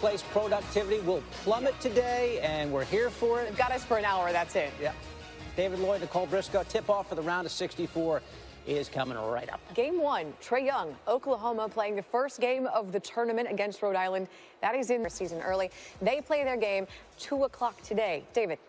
workplace productivity will plummet today, and we're here for it. They've got us for an hour. That's it. Yeah. David Lloyd, Nicole Briscoe. Tip-off for the round of 64 is coming right up. Game one, Trae Young, Oklahoma playing the first game of the tournament against Rhode Island. That is in their season early. They play their game 2 o'clock today. David.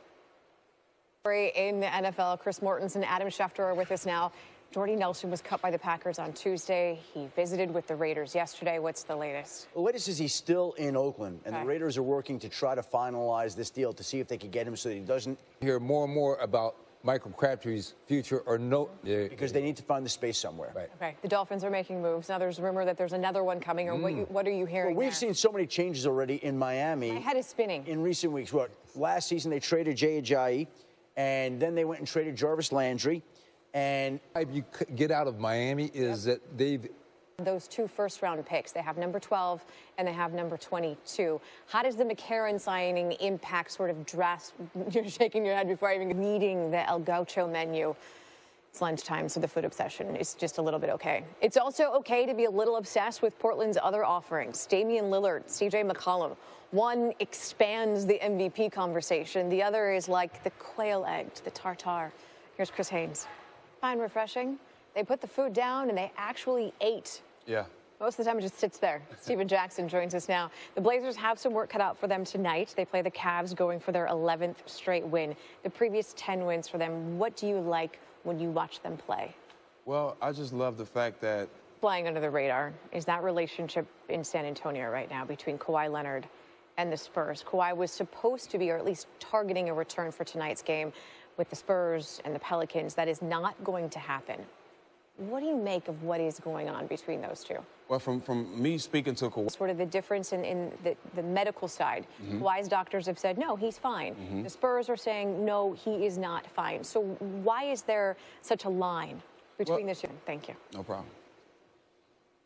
In the NFL, Chris Mortensen and Adam Schefter are with us now. Jordy Nelson was cut by the Packers on Tuesday. He visited with the Raiders yesterday. What's the latest? The latest is he's still in Oakland, and the Raiders are working to try to finalize this deal to see if they can get him so that he doesn't hear more and more about Michael Crabtree's future or no. Because they need to find the space somewhere. Right. Okay. The Dolphins are making moves. Now there's a rumor that there's another one coming. Or what are you hearing? Well, we've seen so many changes already in Miami. My head is spinning. In recent weeks. What? Last season they traded Jay Ajayi, and then they went and traded Jarvis Landry. And you get out of Miami is that they've those 2 first-round picks. They have number 12 and they have number 22. How does the McCarron signing impact sort of dress? You're shaking your head before even eating the El Gaucho menu. It's lunchtime, so the food obsession is just a little bit okay. It's also okay to be a little obsessed with Portland's other offerings. Damian Lillard, CJ McCollum. One expands the MVP conversation. The other is like the quail egg to the tartare. Here's Chris Haynes. Fine, refreshing. They put the food down and they actually ate. Yeah. Most of the time it just sits there. Steven Jackson joins us now. The Blazers have some work cut out for them tonight. They play the Cavs, going for their 11th straight win. The previous 10 wins for them. What do you like when you watch them play? Well, I just love the fact that flying under the radar is that relationship in San Antonio right now between Kawhi Leonard and the Spurs. Kawhi was supposed to be, or at least targeting a return for tonight's game with the Spurs and the Pelicans. That is not going to happen. What do you make of what is going on between those two? Well, from me speaking to Kawhi, sort of the difference in the medical side. Kawhi's doctors have said, no, he's fine. The Spurs are saying, no, he is not fine. So why is there such a line between the two? Thank you. No problem.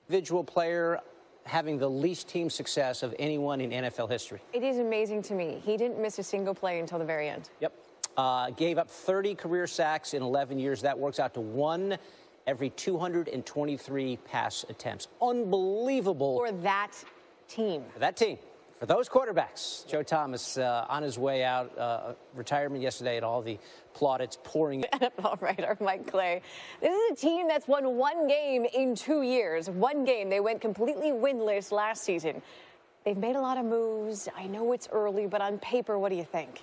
Individual player having the least team success of anyone in NFL history. It is amazing to me. He didn't miss a single play until the very end. Yep. Gave up 30 career sacks in 11 years. That works out to 1 every 223 pass attempts. Unbelievable. For that team. For that team. For those quarterbacks. Joe Thomas on his way out, retirement yesterday, and all the plaudits pouring. NFL writer Mike Clay. This is a team that's won 1 game in 2 years. 1 game. They went completely winless last season. They've made a lot of moves. I know it's early, but on paper, what do you think?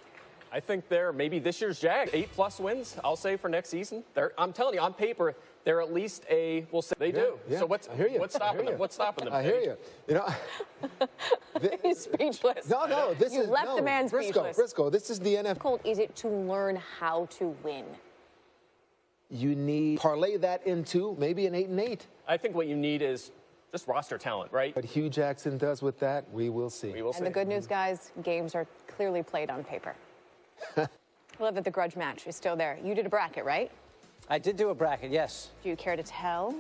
I think they're maybe this year's Jag. 8+ wins, I'll say, for next season. I'm telling you, on paper, they're at least we'll say they do. Yeah. So what's stopping them? What's stopping them? I hear you. You know, He's speechless. No, this you is left the man speechless. Briscoe, this is the NFL. How difficult is it to learn how to win? You need parlay that into maybe an 8-8. I think what you need is just roster talent, right? What Hugh Jackson does with that, we will see. We will see. And the good news, guys, games are clearly played on paper. I love that the grudge match is still there. You did a bracket, right? I did do a bracket, yes. Do you care to tell